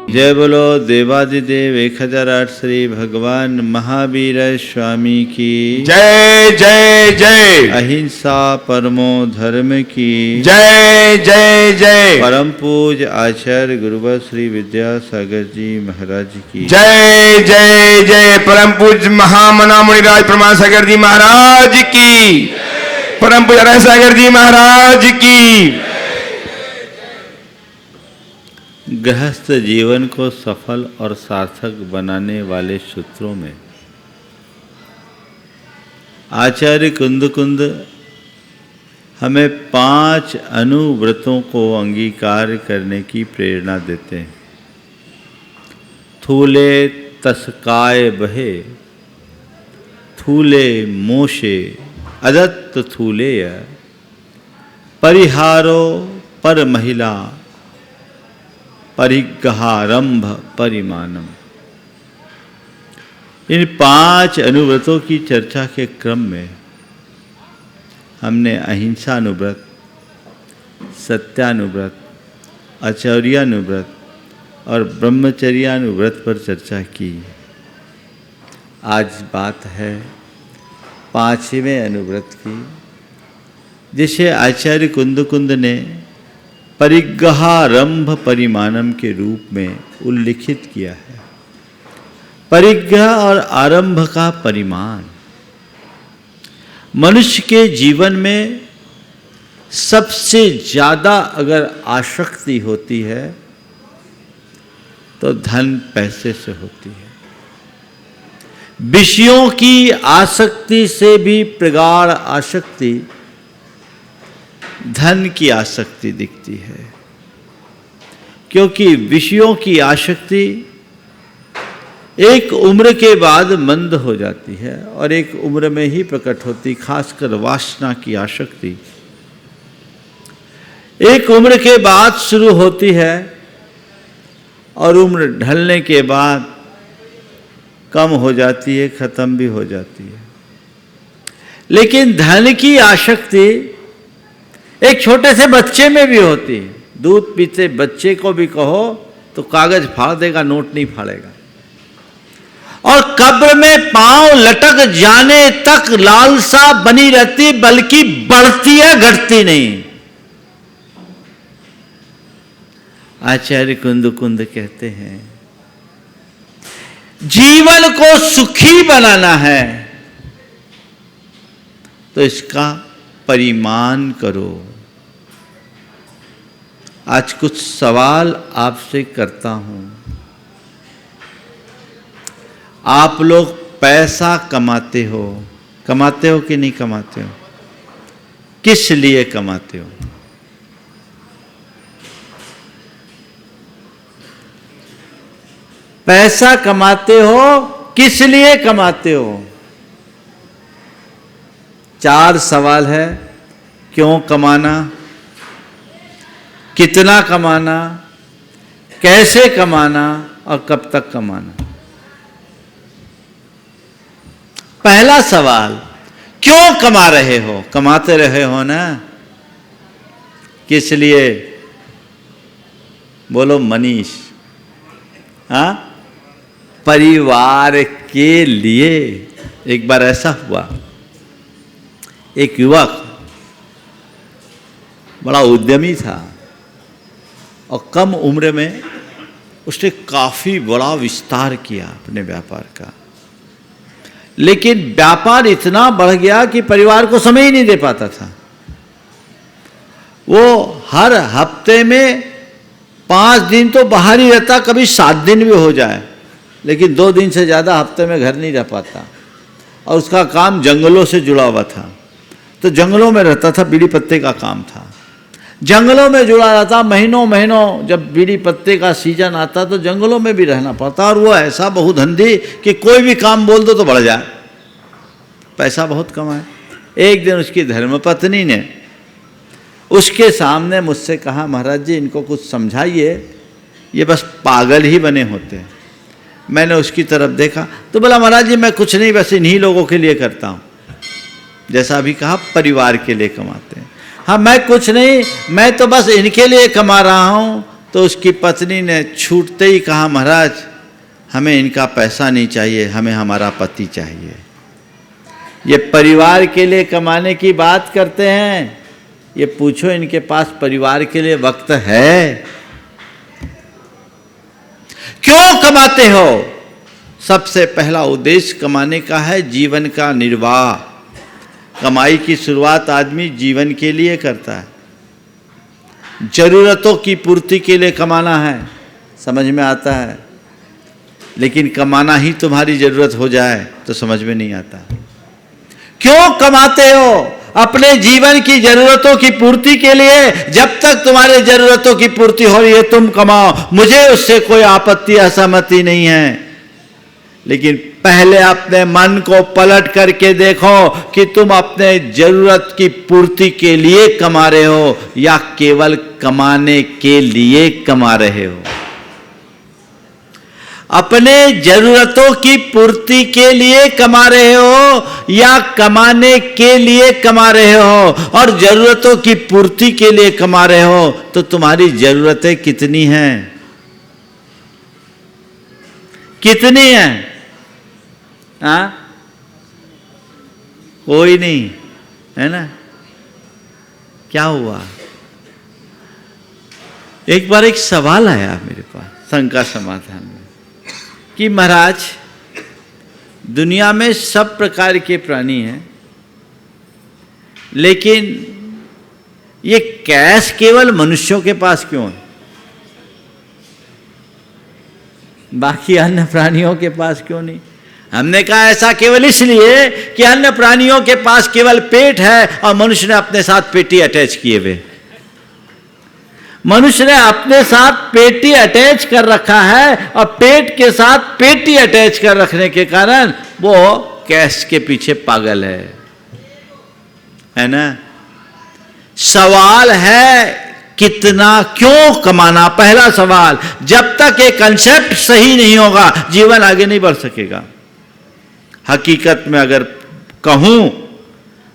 जय बोलो देवादिदेव 1008 श्री भगवान महावीर स्वामी की जय जय जय। अहिंसा परमो धर्म की जय जय जय। परम पूज आचार्य गुरुवर श्री विद्यासागर जी महाराज की जय जय जय। परम पूज महामना मुनिराज प्रमाण सागर जी महाराज की। परम पूज अरह सागर जी महाराज की। गृहस्थ जीवन को सफल और सार्थक बनाने वाले सूत्रों में आचार्य कुंद हमें 5 अनुव्रतों को अंगीकार करने की प्रेरणा देते हैं। थूले तस्काय बहे, थूले मोशे अदत्त थूलेय, परिहारो पर महिला, परिग्रहारंभ परिमानम। इन 5 अनुव्रतों की चर्चा के क्रम में हमने अहिंसानुव्रत, सत्यानुव्रत, आचर्यानुव्रत और ब्रह्मचर्यानुव्रत पर चर्चा की। आज बात है 5वें अनुव्रत की, जिसे आचार्य कुंद ने परिग्रहारंभ परिमाणम के रूप में उल्लिखित किया है। परिग्रह और आरंभ का परिमाण मनुष्य के जीवन में सबसे ज़्यादा अगर आसक्ति होती है तो धन पैसे से होती है। विषयों की आसक्ति से भी प्रगाढ़ आसक्ति धन की आसक्ति दिखती है, क्योंकि विषयों की आसक्ति एक उम्र के बाद मंद हो जाती है और एक उम्र में ही प्रकट होती। खासकर वासना की आसक्ति एक उम्र के बाद शुरू होती है और उम्र ढलने के बाद कम हो जाती है, खत्म भी हो जाती है। लेकिन धन की आसक्ति एक छोटे से बच्चे में भी होती है। दूध पीते बच्चे को भी कहो तो कागज फाड़ देगा, नोट नहीं फाड़ेगा। और कब्र में पांव लटक जाने तक लालसा बनी रहती, बल्कि बढ़ती है, घटती नहीं। आचार्य कुंद कहते हैं जीवन को सुखी बनाना है तो इसका परिमाण करो। आज कुछ सवाल आपसे करता हूं। आप लोग पैसा कमाते हो कि नहीं कमाते हो? किस लिए कमाते हो? पैसा कमाते हो किस लिए कमाते हो? 4 सवाल है। क्यों कमाना, कितना कमाना, कैसे कमाना और कब तक कमाना। पहला सवाल, क्यों कमा रहे हो? कमाते रहे हो ना, किस लिए? बोलो मनीष। हाँ, परिवार के लिए। एक बार ऐसा हुआ, एक युवक बड़ा उद्यमी था और कम उम्र में उसने काफ़ी बड़ा विस्तार किया अपने व्यापार का। लेकिन व्यापार इतना बढ़ गया कि परिवार को समय ही नहीं दे पाता था। वो हर हफ्ते में 5 दिन तो बाहर ही रहता, कभी 7 दिन भी हो जाए, लेकिन 2 दिन से ज़्यादा हफ्ते में घर नहीं रह पाता। और उसका काम जंगलों से जुड़ा हुआ था, तो जंगलों में रहता था, बीड़ी पत्ते का काम था। जंगलों में जुड़ा रहता, महीनों महीनों जब बीड़ी पत्ते का सीजन आता तो जंगलों में भी रहना पड़ता। और वो ऐसा बहुधंधी कि कोई भी काम बोल दो तो बढ़ जाए, पैसा बहुत कमाए। एक दिन उसकी धर्मपत्नी ने उसके सामने मुझसे कहा, महाराज जी इनको कुछ समझाइए, ये बस पागल ही बने होते हैं। मैंने उसकी तरफ देखा तो बोला, महाराज जी मैं कुछ नहीं, बस इन्हीं लोगों के लिए करता हूँ। जैसा अभी कहा, परिवार के लिए कमाते हैं। हाँ, मैं कुछ नहीं, मैं तो बस इनके लिए कमा रहा हूँ, तो उसकी पत्नी ने छूटते ही कहा, महाराज हमें इनका पैसा नहीं चाहिए, हमें हमारा पति चाहिए। ये परिवार के लिए कमाने की बात करते हैं, ये पूछो इनके पास परिवार के लिए वक्त है? क्यों कमाते हो? सबसे पहला उद्देश्य कमाने का है जीवन का निर्वाह। कमाई की शुरुआत आदमी जीवन के लिए करता है, जरूरतों की पूर्ति के लिए कमाना है, समझ में आता है। लेकिन कमाना ही तुम्हारी जरूरत हो जाए तो समझ में नहीं आता। क्यों कमाते हो? अपने जीवन की जरूरतों की पूर्ति के लिए। जब तक तुम्हारे जरूरतों की पूर्ति हो रही है तुम कमाओ, मुझे उससे कोई आपत्ति असहमति नहीं है। लेकिन पहले अपने मन को पलट करके देखो कि तुम अपने जरूरत की पूर्ति के लिए कमा रहे हो या केवल कमाने के लिए कमा रहे हो। अपने जरूरतों की पूर्ति के लिए कमा रहे हो या कमाने के लिए कमा रहे हो? और जरूरतों की पूर्ति के लिए कमा रहे हो तो तुम्हारी जरूरतें कितनी हैं? कितनी हैं? हाँ, कोई नहीं है ना। क्या हुआ? एक बार एक सवाल आया मेरे पास शंका समाधान में कि महाराज दुनिया में सब प्रकार के प्राणी हैं, लेकिन ये कैश केवल मनुष्यों के पास क्यों है, बाकी अन्य प्राणियों के पास क्यों नहीं? हमने कहा ऐसा केवल इसलिए कि अन्य प्राणियों के पास केवल पेट है और मनुष्य ने अपने साथ पेटी अटैच किए हुए। मनुष्य ने अपने साथ पेटी अटैच कर रखा है और पेट के साथ पेटी अटैच कर रखने के कारण वो कैश के पीछे पागल है ना। सवाल है कितना, क्यों कमाना? पहला सवाल। जब तक ये कंसेप्ट सही नहीं होगा जीवन आगे नहीं बढ़ सकेगा। हकीकत में अगर कहूं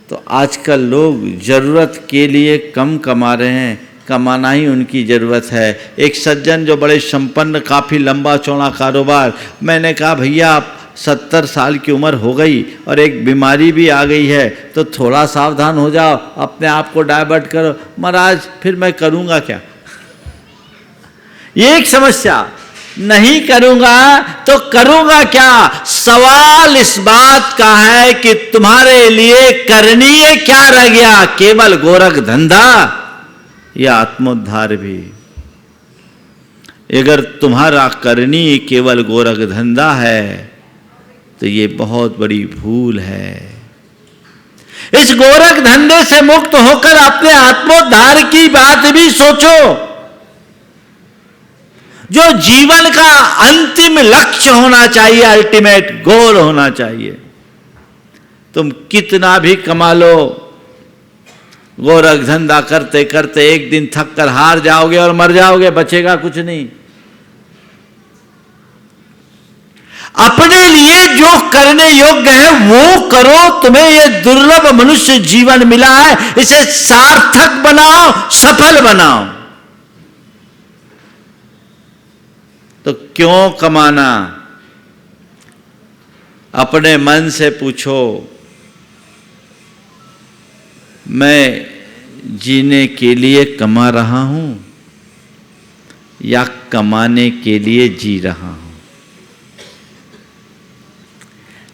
तो आजकल लोग जरूरत के लिए कम कमा रहे हैं, कमाना ही उनकी ज़रूरत है। एक सज्जन जो बड़े संपन्न, काफ़ी लंबा चौड़ा कारोबार, मैंने कहा भैया आप 70 साल की उम्र हो गई और एक बीमारी भी आ गई है तो थोड़ा सावधान हो जाओ, अपने आप को डाइवर्ट करो। महाराज फिर मैं करूँगा क्या? ये एक समस्या। नहीं करूँगा तो करूँगा क्या? सवाल इस बात का है कि तुम्हारे लिए करणीय क्या रह गया? केवल गोरख धंधा या आत्मोद्धार भी? अगर तुम्हारा करनी केवल गोरख धंधा है तो ये बहुत बड़ी भूल है। इस गोरख धंधे से मुक्त होकर अपने आत्मोद्धार की बात भी सोचो, जो जीवन का अंतिम लक्ष्य होना चाहिए, अल्टीमेट गोल होना चाहिए। तुम कितना भी कमा लो, गोरख धंधा करते करते एक दिन थक कर हार जाओगे और मर जाओगे, बचेगा कुछ नहीं। अपने लिए जो करने योग्य है वो करो। तुम्हें ये दुर्लभ मनुष्य जीवन मिला है, इसे सार्थक बनाओ, सफल बनाओ। तो क्यों कमाना? अपने मन से पूछो, मैं जीने के लिए कमा रहा हूं या कमाने के लिए जी रहा हूं?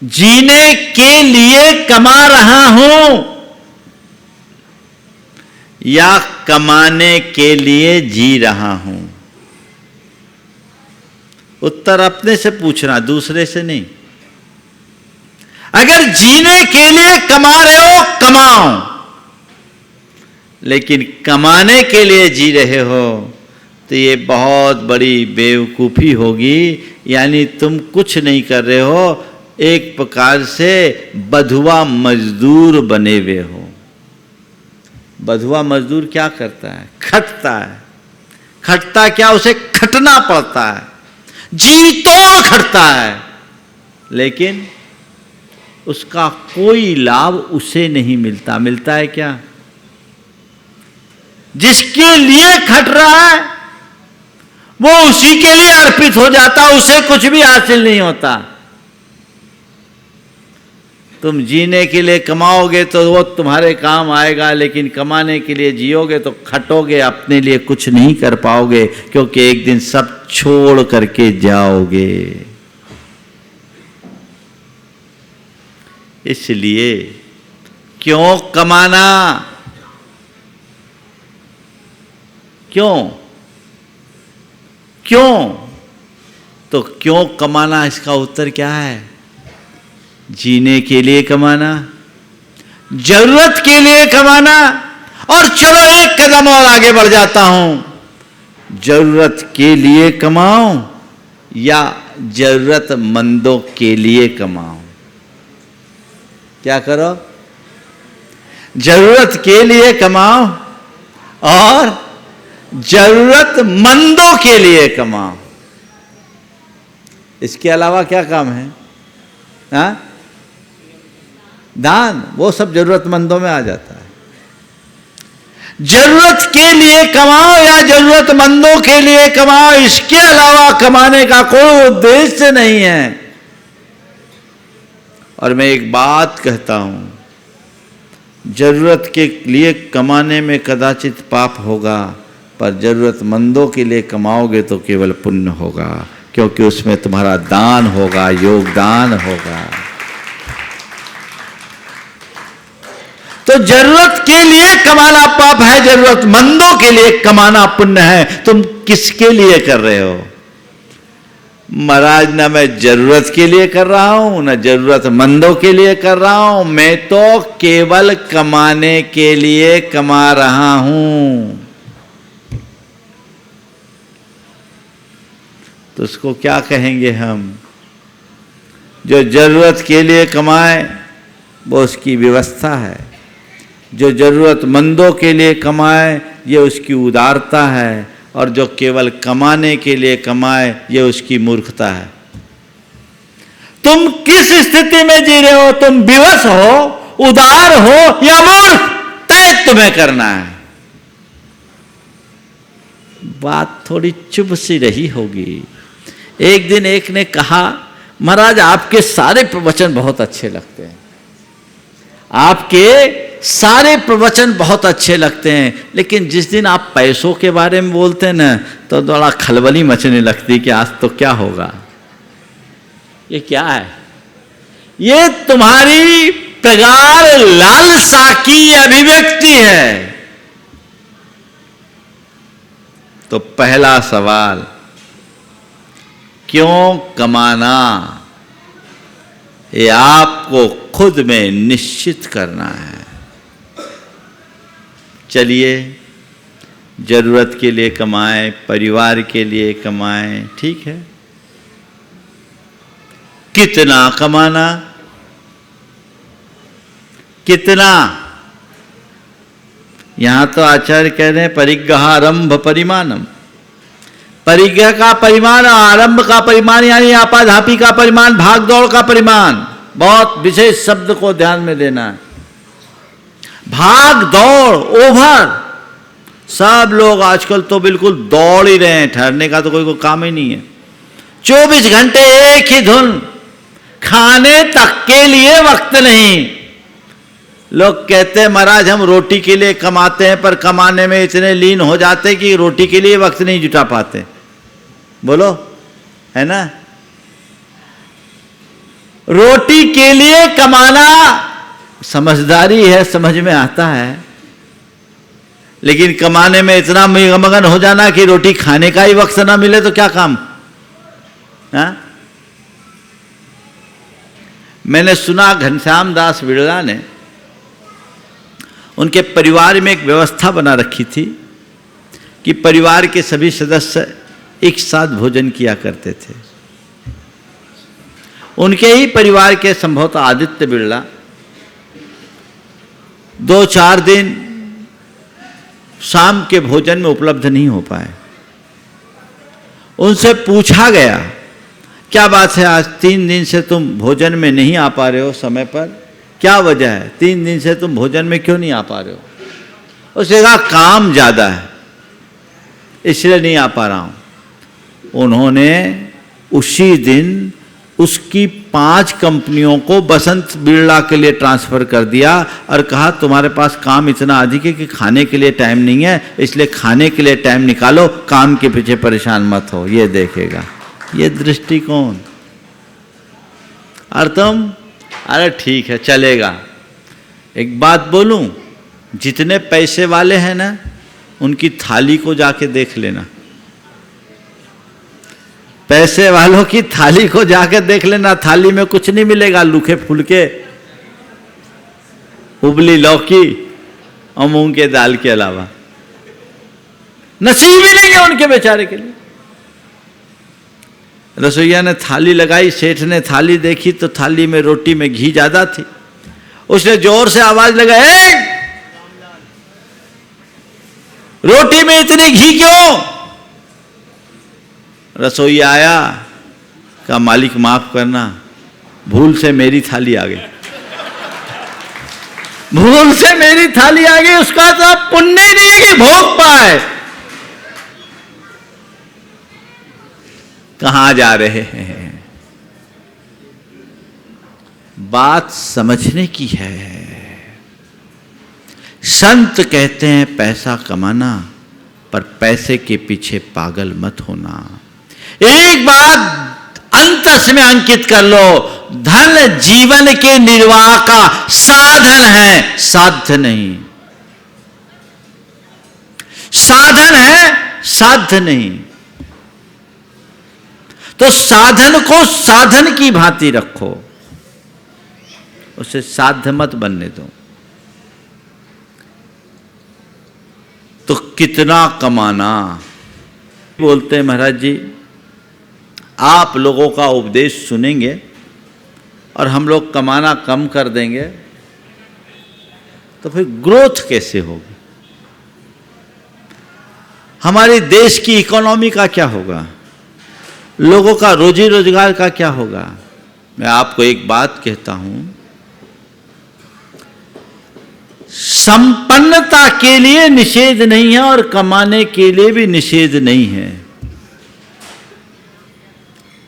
जीने के लिए कमा रहा हूं या कमाने के लिए जी रहा हूं? उत्तर अपने से पूछना, दूसरे से नहीं। अगर जीने के लिए कमा रहे हो कमाओ, लेकिन कमाने के लिए जी रहे हो तो ये बहुत बड़ी बेवकूफ़ी होगी। यानी तुम कुछ नहीं कर रहे हो, एक प्रकार से बधुआ मजदूर बने हुए हो। बधुआ मजदूर क्या करता है? खटता है। खटता क्या? उसे खटना पड़ता है, जी तोड़ खटता है, लेकिन उसका कोई लाभ उसे नहीं मिलता। मिलता है क्या? जिसके लिए खट रहा है वो उसी के लिए अर्पित हो जाता, उसे कुछ भी हासिल नहीं होता। तुम जीने के लिए कमाओगे तो वो तुम्हारे काम आएगा, लेकिन कमाने के लिए जियोगे तो खटोगे, अपने लिए कुछ नहीं कर पाओगे, क्योंकि एक दिन सब छोड़ करके जाओगे। इसलिए क्यों कमाना? क्यों तो क्यों कमाना, इसका उत्तर क्या है? जीने के लिए कमाना, जरूरत के लिए कमाना। और चलो एक कदम और आगे बढ़ जाता हूं, जरूरत के लिए कमाऊं या जरूरतमंदों के लिए कमाऊं? क्या करो? जरूरत के लिए कमाओ और जरूरतमंदों के लिए कमाओ। इसके अलावा क्या काम है? हाँ, दान, वो सब जरूरतमंदों में आ जाता है। जरूरत के लिए कमाओ या जरूरतमंदों के लिए कमाओ, इसके अलावा कमाने का कोई उद्देश्य नहीं है। और मैं एक बात कहता हूं, जरूरत के लिए कमाने में कदाचित पाप होगा, पर जरूरतमंदों के लिए कमाओगे तो केवल पुण्य होगा, क्योंकि उसमें तुम्हारा दान होगा, योगदान होगा। तो जरूरत के लिए कमाना पाप है, जरूरतमंदों के लिए कमाना पुण्य है। तुम किसके लिए कर रहे हो? महाराज, ना मैं जरूरत के लिए कर रहा हूं, ना जरूरतमंदों के लिए कर रहा हूं, मैं तो केवल कमाने के लिए कमा रहा हूं। तो उसको क्या कहेंगे हम? जो जरूरत के लिए कमाए वो उसकी व्यवस्था है, जो जरूरतमंदों के लिए कमाए ये उसकी उदारता है, और जो केवल कमाने के लिए कमाए ये उसकी मूर्खता है। तुम किस स्थिति में जी रहे हो? तुम विवश हो, उदार हो या मूर्ख, तय तुम्हें करना है। बात थोड़ी चुभ सी रही होगी। एक दिन एक ने कहा, महाराज आपके सारे प्रवचन बहुत अच्छे लगते हैं, आपके सारे प्रवचन बहुत अच्छे लगते हैं, लेकिन जिस दिन आप पैसों के बारे में बोलते हैं ना, तो थोड़ा खलबली मचने लगती कि आज तो क्या होगा। ये क्या है? ये तुम्हारी प्रगाढ़ लालसा की अभिव्यक्ति है। तो पहला सवाल, क्यों कमाना? ये आपको खुद में निश्चित करना है। चलिए, जरूरत के लिए कमाएं, परिवार के लिए कमाएं, ठीक है। कितना कमाना? कितना? यहां तो आचार्य कह रहे हैं परिग्रहारंभ परिमाणम। परिग्रह का परिमाण, आरंभ का परिमाण, यानी आपाधापी का परिमाण, भाग दौड़ का परिमाण। बहुत विशेष शब्द को ध्यान में देना है। भाग दौड़, ओवर, सब लोग आजकल तो बिल्कुल दौड़ ही रहे हैं, ठहरने का तो कोई काम ही नहीं है। 24 घंटे एक ही धुन, खाने तक के लिए वक्त नहीं। लोग कहते हैं महाराज हम रोटी के लिए कमाते हैं, पर कमाने में इतने लीन हो जाते हैं कि रोटी के लिए वक्त नहीं जुटा पाते। बोलो, है ना? रोटी के लिए कमाना समझदारी है, समझ में आता है, लेकिन कमाने में इतना मगन हो जाना कि रोटी खाने का ही वक्त ना मिले तो क्या काम? हा? मैंने सुना घनश्याम दास बिड़ला ने उनके परिवार में एक व्यवस्था बना रखी थी कि परिवार के सभी सदस्य एक साथ भोजन किया करते थे। उनके ही परिवार के संभवतः आदित्य बिड़ला 2-4 दिन शाम के भोजन में उपलब्ध नहीं हो पाए। उनसे पूछा गया, क्या बात है, आज 3 दिन से तुम भोजन में नहीं आ पा रहे हो समय पर, क्या वजह है? 3 दिन से तुम भोजन में क्यों नहीं आ पा रहे हो? उसने कहा काम ज़्यादा है इसलिए नहीं आ पा रहा हूँ। उन्होंने उसी दिन उसकी 5 कंपनियों को बसंत बिरला के लिए ट्रांसफर कर दिया और कहा तुम्हारे पास काम इतना अधिक है कि खाने के लिए टाइम नहीं है, इसलिए खाने के लिए टाइम निकालो, काम के पीछे परेशान मत हो। ये देखेगा, ये दृष्टिकोण। और तुम अरे ठीक है चलेगा। एक बात बोलूं, जितने पैसे वाले हैं ना उनकी थाली को जाके देख लेना, पैसे वालों की थाली को जाके देख लेना, थाली में कुछ नहीं मिलेगा, लूखे फुलके, उबली लौकी और मूंग के दाल के अलावा नसीब ही नहीं है उनके बेचारे के लिए। रसोईया ने थाली लगाई, सेठ ने थाली देखी तो थाली में रोटी में घी ज्यादा थी। उसने जोर से आवाज लगाई, रोटी में इतनी घी क्यों? रसोईया आया, कहा मालिक माफ करना, भूल से मेरी थाली आ गई, भूल से मेरी थाली आ गई, उसका तो पुण्य ही नहीं है कि भोग पाए। कहां जा रहे हैं? बात समझने की है। संत कहते हैं पैसा कमाना, पर पैसे के पीछे पागल मत होना। एक बात अंतस में अंकित कर लो, धन जीवन के निर्वाह का साधन है, साध्य नहीं। साधन है, साध्य नहीं। तो साधन को साधन की भांति रखो, उसे साध्य मत बनने दो। तो कितना कमाना? बोलते हैं महाराज जी, आप लोगों का उपदेश सुनेंगे और हम लोग कमाना कम कर देंगे तो फिर ग्रोथ कैसे होगी? हमारे देश की इकोनॉमी का क्या होगा? लोगों का रोजी रोजगार का क्या होगा? मैं आपको एक बात कहता हूं, संपन्नता के लिए निषेध नहीं है और कमाने के लिए भी निषेध नहीं है,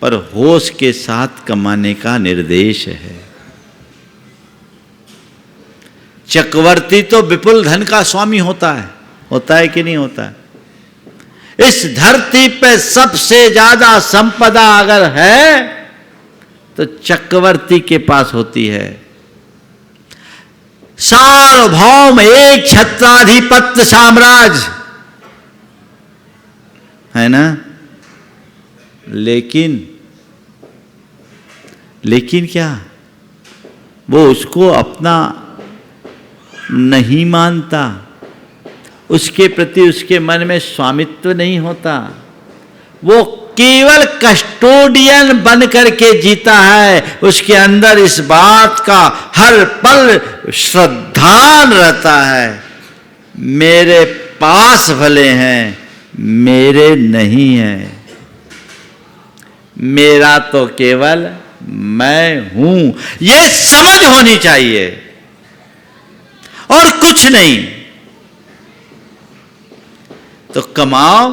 पर होश के साथ कमाने का निर्देश है। चक्रवर्ती तो विपुल धन का स्वामी होता है कि नहीं होता है? इस धरती पे सबसे ज्यादा संपदा अगर है तो चक्रवर्ती के पास होती है। सार्वभौम एक छत्राधिपत्य साम्राज्य है ना, लेकिन क्या वो उसको अपना नहीं मानता, उसके प्रति उसके मन में स्वामित्व नहीं होता, वो केवल कस्टोडियन बन करके जीता है। उसके अंदर इस बात का हर पल श्रद्धान रहता है, मेरे पास भले हैं, मेरे नहीं है, मेरा तो केवल मैं हूं, ये समझ होनी चाहिए और कुछ नहीं। तो कमाओ,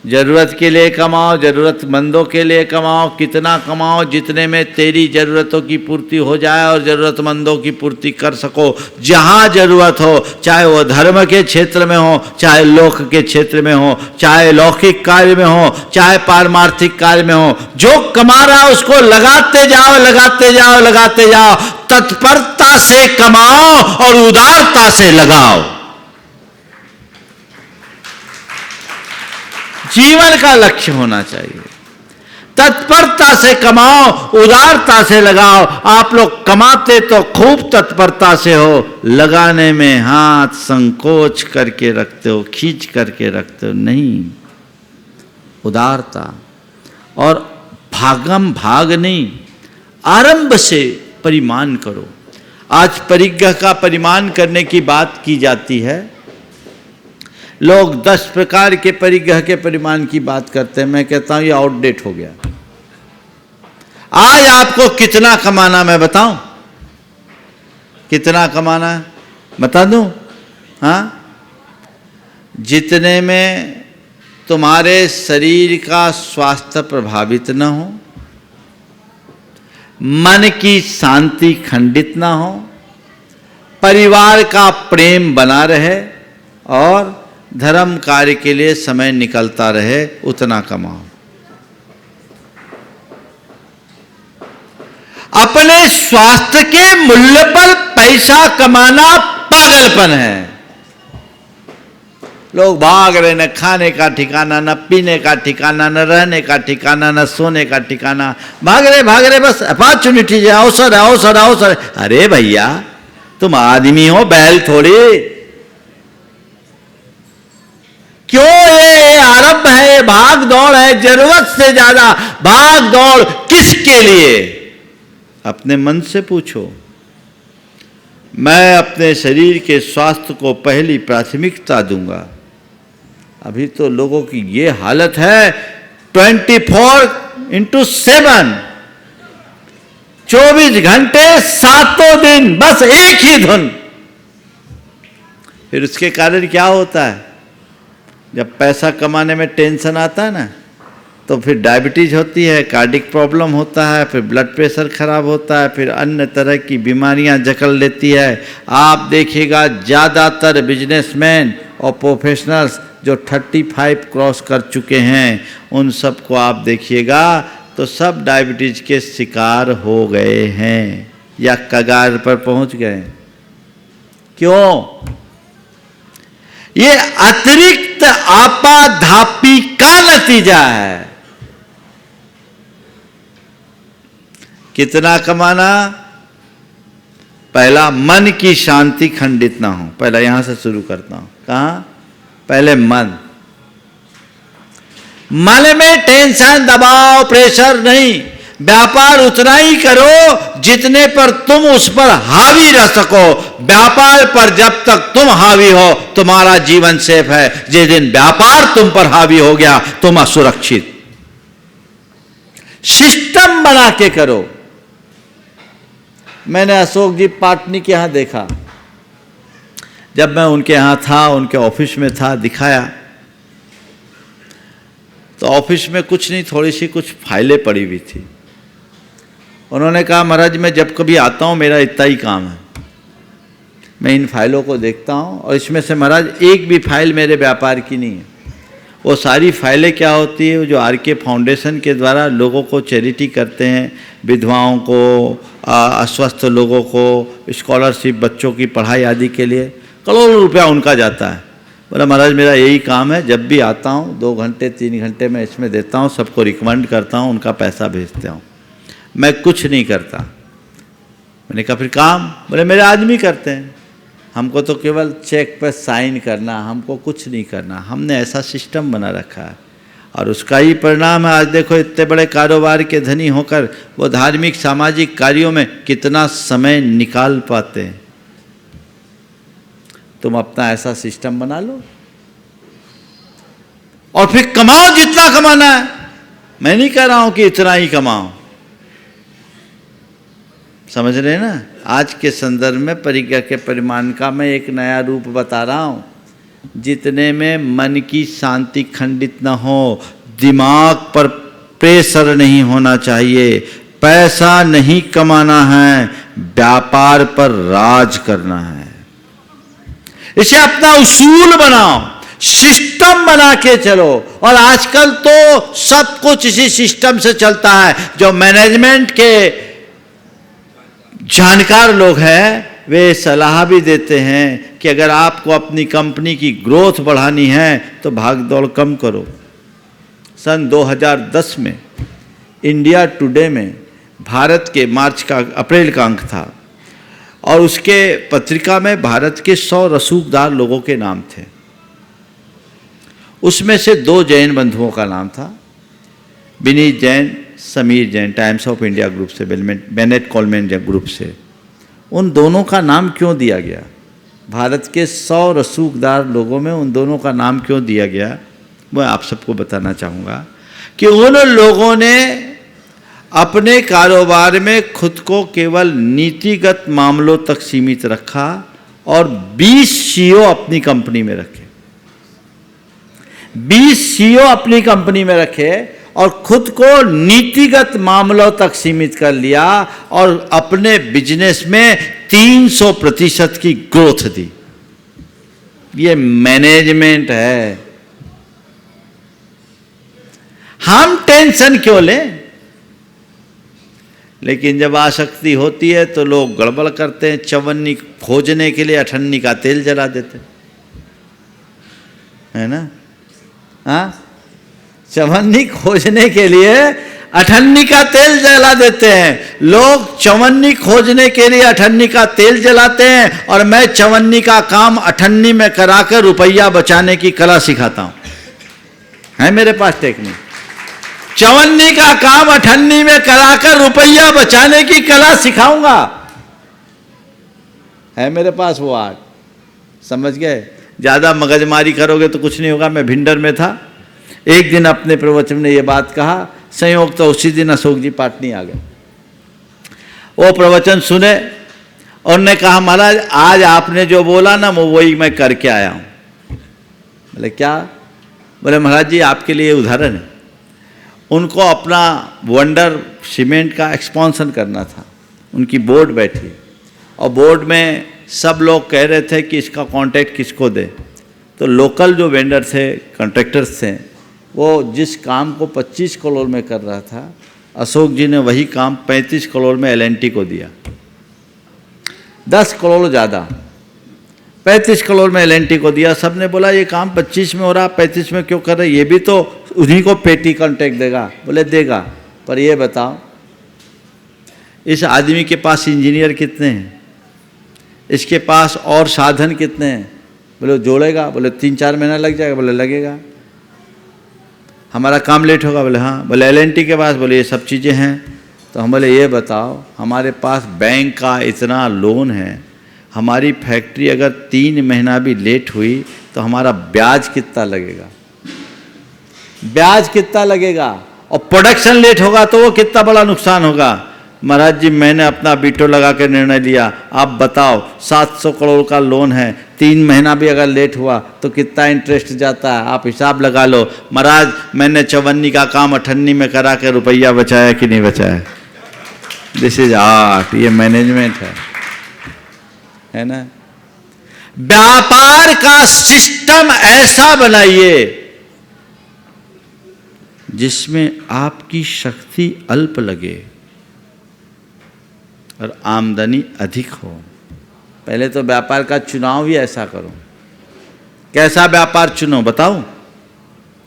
जरूरत के लिए कमाओ, जरूरतमंदों के लिए कमाओ, कितना कमाओ जितने में तेरी जरूरतों की पूर्ति हो जाए और जरूरतमंदों की पूर्ति कर सको। जहां जरूरत हो, चाहे वो धर्म के क्षेत्र में हो, चाहे लोक के क्षेत्र में हो, चाहे लौकिक कार्य में हो, चाहे पारमार्थिक कार्य में हो, जो कमा रहा है उसको लगाते जाओ, लगाते जाओ, लगाते जाओ। तत्परता से कमाओ और उदारता से लगाओ। जीवन का लक्ष्य होना चाहिए। तत्परता से कमाओ, उदारता से लगाओ। आप लोग कमाते तो खूब तत्परता से हो, लगाने में हाथ संकोच करके रखते हो, खींच करके रखते हो। नहीं, उदारता और भागम भाग नहीं, आरंभ से परिमाण करो। आज परिग्रह का परिमाण करने की बात की जाती है। लोग 10 प्रकार के परिग्रह के परिमाण की बात करते हैं। मैं कहता हूं ये आउटडेट हो गया। आज आपको कितना कमाना मैं बताऊं? कितना कमाना बता दूं? हाँ, जितने में तुम्हारे शरीर का स्वास्थ्य प्रभावित न हो, मन की शांति खंडित न हो, परिवार का प्रेम बना रहे और धर्म कार्य के लिए समय निकलता रहे, उतना कमाओ। अपने स्वास्थ्य के मूल्य पर पैसा कमाना पागलपन है। लोग भाग रहे, न खाने का ठिकाना, न पीने का ठिकाना, न रहने का ठिकाना, न सोने का ठिकाना, भाग रहे बस अपॉर्चुनिटी है, अवसर है, अवसर है, अवसर है। अरे भैया तुम आदमी हो, बैल थोड़ी। क्यों ये आरंभ है, भाग दौड़ है, जरूरत से ज्यादा भाग दौड़ किसके लिए? अपने मन से पूछो। मैं अपने शरीर के स्वास्थ्य को पहली प्राथमिकता दूंगा। अभी तो लोगों की ये हालत है, 24/7 24 घंटे 7 दिन बस एक ही धुन। फिर उसके कारण क्या होता है? जब पैसा कमाने में टेंशन आता है ना, तो फिर डायबिटीज होती है, कार्डिक प्रॉब्लम होता है, फिर ब्लड प्रेशर खराब होता है, फिर अन्य तरह की बीमारियां जकड़ लेती है। आप देखिएगा ज़्यादातर बिजनेसमैन और प्रोफेशनल्स जो 35 क्रॉस कर चुके हैं, उन सबको आप देखिएगा तो सब डायबिटीज के शिकार हो गए हैं या कगार पर पहुंच गए। क्यों? ये अतिरिक्त आपाधापी का नतीजा है। कितना कमाना? पहला, मन की शांति खंडित ना हो। पहला यहां से शुरू करता हूं। कहां? पहले मन में टेंशन, दबाव, प्रेशर नहीं। व्यापार उतना ही करो जितने पर तुम उस पर हावी रह सको। व्यापार पर जब तक तुम हावी हो, तुम्हारा जीवन सेफ है। जिस दिन व्यापार तुम पर हावी हो गया, तुम असुरक्षित। सिस्टम बना के करो। मैंने अशोक जी पाटनी के यहां देखा, जब मैं उनके यहां था, उनके ऑफिस में था, दिखाया तो ऑफिस में कुछ नहीं, थोड़ी सी कुछ फाइलें पड़ी हुई थी। उन्होंने कहा, महाराज मैं जब कभी आता हूं, मेरा इतना ही काम है, मैं इन फाइलों को देखता हूं और इसमें से महाराज एक भी फाइल मेरे व्यापार की नहीं है। वो सारी फाइलें क्या होती है, जो आरके फाउंडेशन के द्वारा लोगों को चैरिटी करते हैं, विधवाओं को, अस्वस्थ लोगों को, स्कॉलरशिप, बच्चों की पढ़ाई आदि के लिए करोड़ों रुपया उनका जाता है। बोला महाराज मेरा यही काम है, जब भी आता हूँ 2 घंटे 3 घंटे मैं इसमें देता हूँ, सबको रिकमेंड करता हूँ, उनका पैसा भेजता हूँ, मैं कुछ नहीं करता। मैंने कहा फिर काम? बोले मेरे आदमी करते हैं, हमको तो केवल चेक पर साइन करना, हमको कुछ नहीं करना। हमने ऐसा सिस्टम बना रखा है और उसका ही परिणाम है। आज देखो इतने बड़े कारोबार के धनी होकर वो धार्मिक सामाजिक कार्यों में कितना समय निकाल पाते हैं। तुम अपना ऐसा सिस्टम बना लो और फिर कमाओ जितना कमाना है। मैं नहीं कह रहा हूं कि इतना ही कमाओ, समझ रहे ना? आज के संदर्भ में परिज्ञा के परिमाण का मैं एक नया रूप बता रहा हूं, जितने में मन की शांति खंडित न हो, दिमाग पर प्रेशर नहीं होना चाहिए, पैसा नहीं कमाना है, व्यापार पर राज करना है। इसे अपना उसूल बनाओ, सिस्टम बना के चलो। और आजकल तो सब कुछ इसी सिस्टम से चलता है। जो मैनेजमेंट के जानकार लोग हैं वे सलाह भी देते हैं कि अगर आपको अपनी कंपनी की ग्रोथ बढ़ानी है तो भाग दौड़ कम करो। सन 2010 में इंडिया टुडे में भारत के अप्रैल का अंक था और उसके पत्रिका में भारत के 100 रसूखदार लोगों के नाम थे। उसमें से 2 जैन बंधुओं का नाम था, Vineet Jain, Sameer Jain, times of India group से, बेनेट कॉलमैन ग्रुप से। उन दोनों का नाम क्यों दिया गया? भारत के 100 रसूखदार लोगों में उन दोनों का नाम क्यों दिया गया, मैं आप सबको बताना चाहूँगा कि उन लोगों ने अपने कारोबार में खुद को केवल नीतिगत मामलों तक सीमित रखा और 20 सीईओ अपनी कंपनी में रखे। 20 सीईओ अपनी कंपनी में रखे और खुद को नीतिगत मामलों तक सीमित कर लिया और अपने बिजनेस में 300% की ग्रोथ दी। ये मैनेजमेंट है। हम टेंशन क्यों लें? लेकिन जब आसक्ति होती है तो लोग गड़बड़ करते हैं। चवन्नी खोजने के लिए अठन्नी का तेल जला देते है ना। हाँ, चवन्नी खोजने के लिए अठन्नी का तेल जला देते हैं लोग। चवन्नी खोजने के लिए अठन्नी का तेल जलाते हैं और मैं चवन्नी का काम अठन्नी में कराकर रुपया बचाने की कला सिखाता हूं। है मेरे पास टेक्निक। चवन्नी का काम अठन्नी में कराकर रुपया बचाने की कला सिखाऊंगा। है मेरे पास वो आर्ट। समझ गए? ज्यादा मगजमारी करोगे तो कुछ नहीं होगा। मैं भिंडर में था, एक दिन अपने प्रवचन में ये बात कहा, संयोग तो उसी दिन अशोक जी पाटनी आ गए। वो प्रवचन सुने और ने कहा महाराज आज आपने जो बोला ना वो वही मैं करके आया हूं। बोले क्या? बोले महाराज जी आपके लिए उदाहरण है। उनको अपना वंडर सीमेंट का एक्सपांशन करना था। उनकी बोर्ड बैठी और बोर्ड में सब लोग कह रहे थे कि इसका कॉन्ट्रैक्ट किसको दे। तो लोकल जो वेंडर थे, कॉन्ट्रैक्टर्स थे, वो जिस काम को 25 करोड़ में कर रहा था, अशोक जी ने वही काम 35 करोड़ में एल&टी को दिया। 10 करोड़ ज़्यादा, 35 करोड़ में एल&टी को दिया। सब ने बोला ये काम 25 में हो रहा, 35 में क्यों कर रहे? ये भी तो उन्हीं को पेटी कॉन्ट्रैक्ट देगा। बोले देगा, पर ये बताओ इस आदमी के पास इंजीनियर कितने हैं, इसके पास और साधन कितने हैं? बोले जोड़ेगा। बोले 3-4 महीना लग जाएगा। बोले लगेगा। हमारा काम लेट होगा। बोले हाँ। बोले एल&टी के पास? बोले ये सब चीज़ें हैं। तो हम बोले ये बताओ हमारे पास बैंक का इतना लोन है, हमारी फैक्ट्री अगर 3 महीना भी लेट हुई तो हमारा ब्याज कितना लगेगा? ब्याज कितना लगेगा? और प्रोडक्शन लेट होगा तो वो कितना बड़ा नुकसान होगा। महाराज जी मैंने अपना बीटो लगा के निर्णय लिया। आप बताओ 700 करोड़ का लोन है, 3 महीना भी अगर लेट हुआ तो कितना इंटरेस्ट जाता है, आप हिसाब लगा लो। महाराज मैंने चवन्नी का काम अठन्नी में करा के रुपया बचाया कि नहीं बचाया? This is art. ये मैनेजमेंट है ना। व्यापार का सिस्टम ऐसा बनाइए जिसमें आपकी शक्ति अल्प लगे और आमदनी अधिक हो। पहले तो व्यापार का चुनाव ही ऐसा करो। कैसा व्यापार चुनो बताऊं?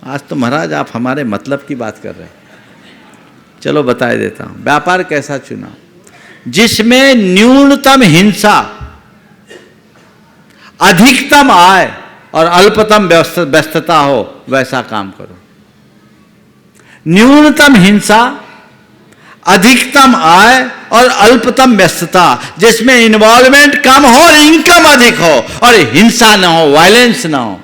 आज तो महाराज आप हमारे मतलब की बात कर रहे हैं। चलो बता देता हूं व्यापार कैसा चुना। जिसमें न्यूनतम हिंसा, अधिकतम आय और अल्पतम व्यस्तता हो, वैसा काम करो। न्यूनतम हिंसा, अधिकतम आय और अल्पतम व्यस्तता, जिसमें इन्वॉल्वमेंट कम हो और इनकम अधिक हो और हिंसा ना हो, वायलेंस ना हो,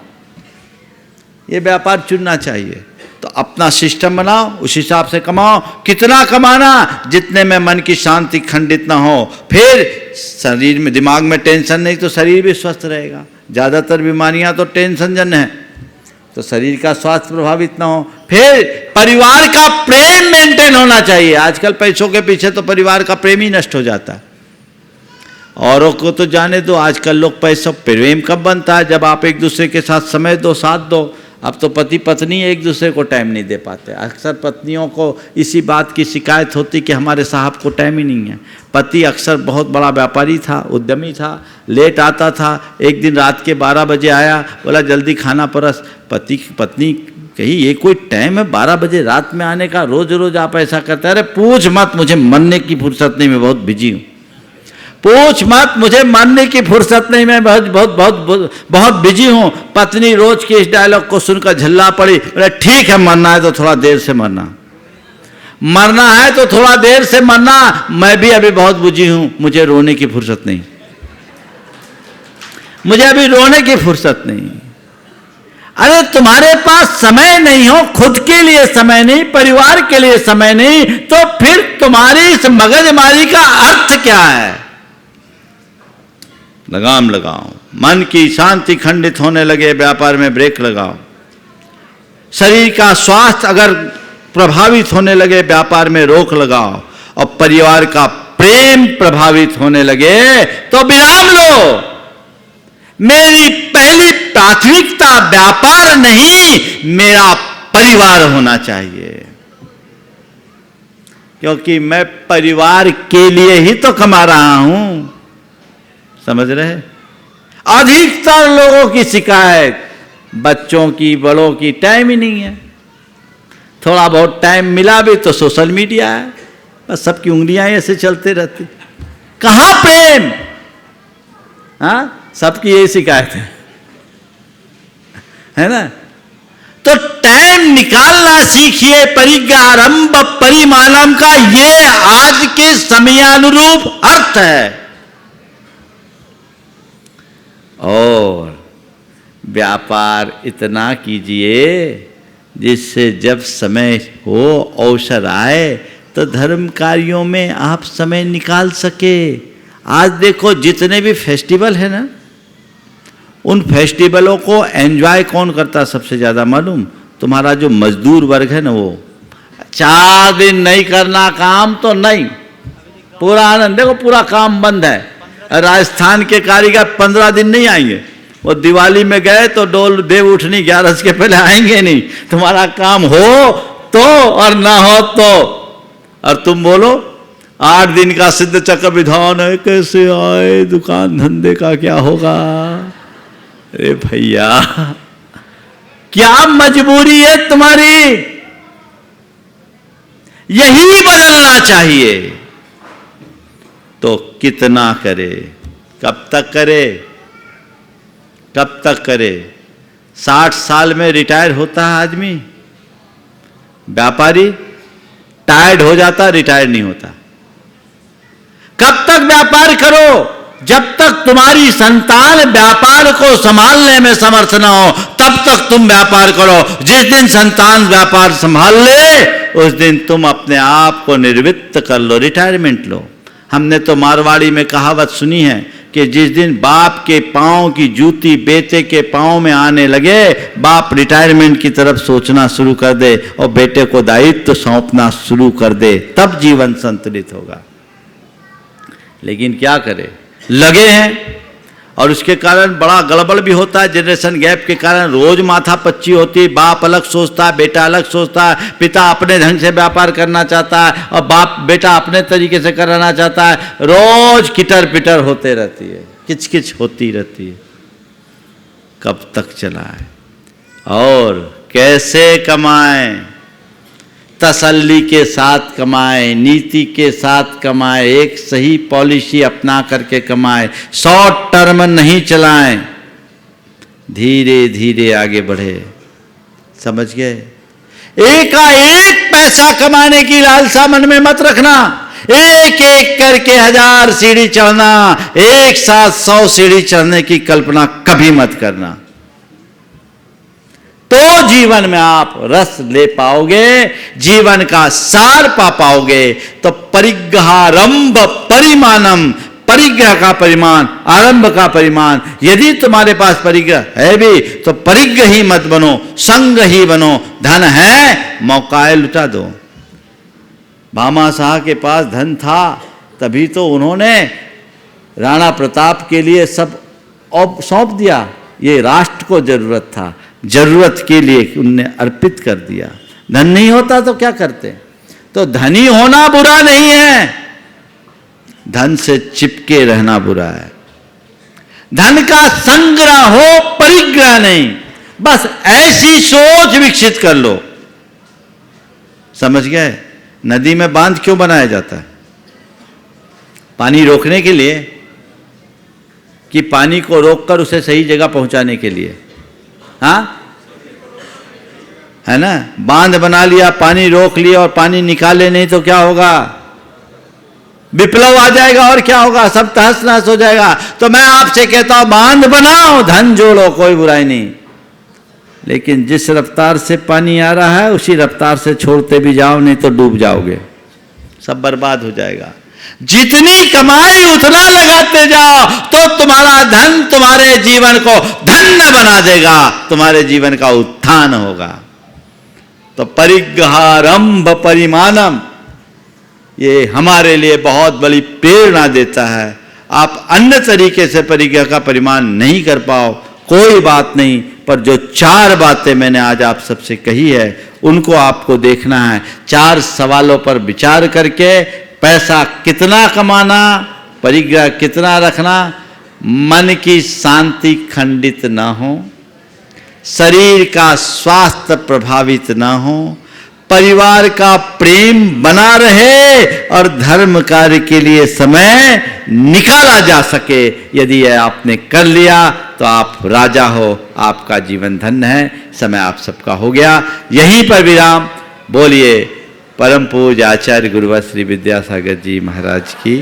ये व्यापार चुनना चाहिए। तो अपना सिस्टम बनाओ, उस हिसाब से कमाओ। कितना कमाना? जितने में मन की शांति खंडित ना हो। फिर शरीर में, दिमाग में टेंशन नहीं तो शरीर भी स्वस्थ रहेगा। ज़्यादातर बीमारियां तो टेंशन जन्य है, तो शरीर का स्वास्थ्य प्रभावित ना हो। फिर परिवार का प्रेम मेंटेन होना चाहिए। आजकल पैसों के पीछे तो परिवार का प्रेम ही नष्ट हो जाता है। औरों को तो जाने दो, आजकल लोग पैसा, प्रेम कब बनता है? जब आप एक दूसरे के साथ समय दो, साथ दो। अब तो पति पत्नी एक दूसरे को टाइम नहीं दे पाते। अक्सर पत्नियों को इसी बात की शिकायत होती कि हमारे साहब को टाइम ही नहीं है। पति अक्सर बहुत बड़ा व्यापारी था, उद्यमी था, लेट आता था। एक दिन रात के 12 बजे आया, बोला जल्दी खाना परस। पत्नी कही ये कोई टाइम है 12 बजे रात में आने का? रोज रोज आप ऐसा करते हैं? अरे पूछ मत, मुझे मरने की फुर्सत नहीं, मैं बहुत बिजी हूँ। पूछ मत, मुझे मानने की फुर्सत नहीं, मैं बहुत बहुत बहुत बहुत बिजी हूं। पत्नी रोज के इस डायलॉग को सुनकर झल्ला पड़ी। बोले ठीक है, मरना है तो थोड़ा देर से मरना, मरना है तो थोड़ा देर से मरना। मैं भी अभी बहुत बिजी हूं, मुझे रोने की फुर्सत नहीं, मुझे अभी रोने की फुर्सत नहीं। अरे तुम्हारे पास समय नहीं हो, खुद के लिए समय नहीं, परिवार के लिए समय नहीं, तो फिर तुम्हारी इस मगजमारी का अर्थ क्या है? लगाम लगाओ। मन की शांति खंडित होने लगे, व्यापार में ब्रेक लगाओ। शरीर का स्वास्थ्य अगर प्रभावित होने लगे, व्यापार में रोक लगाओ। और परिवार का प्रेम प्रभावित होने लगे तो विराम लो। मेरी पहली प्राथमिकता व्यापार नहीं, मेरा परिवार होना चाहिए, क्योंकि मैं परिवार के लिए ही तो कमा रहा हूं। समझ रहे? अधिकतर लोगों की शिकायत, बच्चों की, बड़ों की, टाइम ही नहीं है। थोड़ा बहुत टाइम मिला भी तो सोशल मीडिया है, बस सबकी उंगलियां ऐसे चलते रहती। कहां प्रेम? हाँ, सबकी यही शिकायत है ना? तो टाइम निकालना सीखिए। परिज्ञारंभ परिमाणम का ये आज के समयानुरूप अर्थ है। और व्यापार इतना कीजिए जिससे जब समय हो, अवसर आए तो धर्म कार्यों में आप समय निकाल सके। आज देखो जितने भी फेस्टिवल है ना, उन फेस्टिवलों को एंजॉय कौन करता सबसे ज्यादा मालूम? तुम्हारा जो मजदूर वर्ग है ना, वो 4 दिन नहीं करना काम तो नहीं, पूरा आनंद। देखो पूरा काम बंद है। राजस्थान के कारीगर 15 दिन नहीं आएंगे। वो दिवाली में गए तो डोल देव उठनी 11 के पहले आएंगे नहीं। तुम्हारा काम हो तो और ना हो तो। और तुम बोलो 8 दिन का सिद्ध चक्र विधान है, कैसे आए, दुकान धंधे का क्या होगा? अरे भैया, क्या मजबूरी है तुम्हारी? यही बदलना चाहिए। तो कितना करे, कब तक करे, कब तक करे? 60 साल में रिटायर होता है आदमी। व्यापारी टायर्ड हो जाता, रिटायर नहीं होता। कब तक व्यापार करो? जब तक तुम्हारी संतान व्यापार को संभालने में समर्थ न हो, तब तक तुम व्यापार करो। जिस दिन संतान व्यापार संभाल ले, उस दिन तुम अपने आप को निवृत्त कर लो, रिटायरमेंट लो। हमने तो मारवाड़ी में कहावत सुनी है कि जिस दिन बाप के पांव की जूती बेटे के पांव में आने लगे, बाप रिटायरमेंट की तरफ सोचना शुरू कर दे और बेटे को दायित्व सौंपना शुरू कर दे, तब जीवन संतुलित होगा। लेकिन क्या करे, लगे हैं। और उसके कारण बड़ा गड़बड़ भी होता है। जनरेशन गैप के कारण रोज माथा पच्ची होती है। बाप अलग सोचता है, बेटा अलग सोचता है। पिता अपने ढंग से व्यापार करना चाहता है और बेटा अपने तरीके से कराना चाहता है। रोज किटर पिटर होते रहती है, किचकिच होती रहती है। कब तक चलाए और कैसे कमाएं? तसल्ली के साथ कमाए, नीति के साथ कमाए, एक सही पॉलिसी अपना करके कमाए। शॉर्ट टर्म नहीं चलाएं, धीरे धीरे आगे बढ़े। समझ गए? एकाएक पैसा कमाने की लालसा मन में मत रखना। एक एक करके 1000 सीढ़ी चढ़ना, एक साथ 100 सीढ़ी चढ़ने की कल्पना कभी मत करना। तो जीवन में आप रस ले पाओगे, जीवन का सार पा पाओगे। तो परिग्रहारंभ परिमाणम, परिग्रह का परिमाण, आरंभ का परिमाण। यदि तुम्हारे पास परिग्रह है भी तो परिग्रह ही मत बनो, संग ही बनो। धन है, मौकाए लुटा दो। भामा शाह के पास धन था, तभी तो उन्होंने राणा प्रताप के लिए सब सौंप दिया। ये राष्ट्र को जरूरत था, जरूरत के लिए उनने अर्पित कर दिया। धन नहीं होता तो क्या करते? तो धनी होना बुरा नहीं है, धन से चिपके रहना बुरा है। धन का संग्रह हो, परिग्रह नहीं। बस ऐसी सोच विकसित कर लो। समझ गए? नदी में बांध क्यों बनाया जाता है? पानी रोकने के लिए कि पानी को रोककर उसे सही जगह पहुंचाने के लिए? हाँ, है ना? बांध बना लिया, पानी रोक लिया और पानी निकाले नहीं तो क्या होगा? विप्लव आ जाएगा और क्या होगा? सब तहस नहस हो जाएगा। तो मैं आपसे कहता हूं, बांध बनाओ, धन जोड़ो, कोई बुराई नहीं। लेकिन जिस रफ्तार से पानी आ रहा है उसी रफ्तार से छोड़ते भी जाओ, नहीं तो डूब जाओगे, सब बर्बाद हो जाएगा। जितनी कमाई उतना लगाते जाओ तो तुम्हारा धन तुम्हारे जीवन को धन्य बना देगा, तुम्हारे जीवन का उत्थान होगा। तो परिग्रहारंभ परिमाणम, ये हमारे लिए बहुत बड़ी प्रेरणा देता है। आप अन्य तरीके से परिग्रह का परिमाण नहीं कर पाओ, कोई बात नहीं, पर जो 4 बातें मैंने आज आप सबसे कही है उनको आपको देखना है। 4 सवालों पर विचार करके पैसा कितना कमाना, परिग्रह कितना रखना, मन की शांति खंडित न हो, शरीर का स्वास्थ्य प्रभावित न हो, परिवार का प्रेम बना रहे और धर्म कार्य के लिए समय निकाला जा सके। यदि यह आपने कर लिया तो आप राजा हो, आपका जीवन धन्य है। समय आप सबका हो गया, यहीं पर विराम। बोलिए परम पूज्य आचार्य गुरुवर श्री विद्यासागर जी महाराज की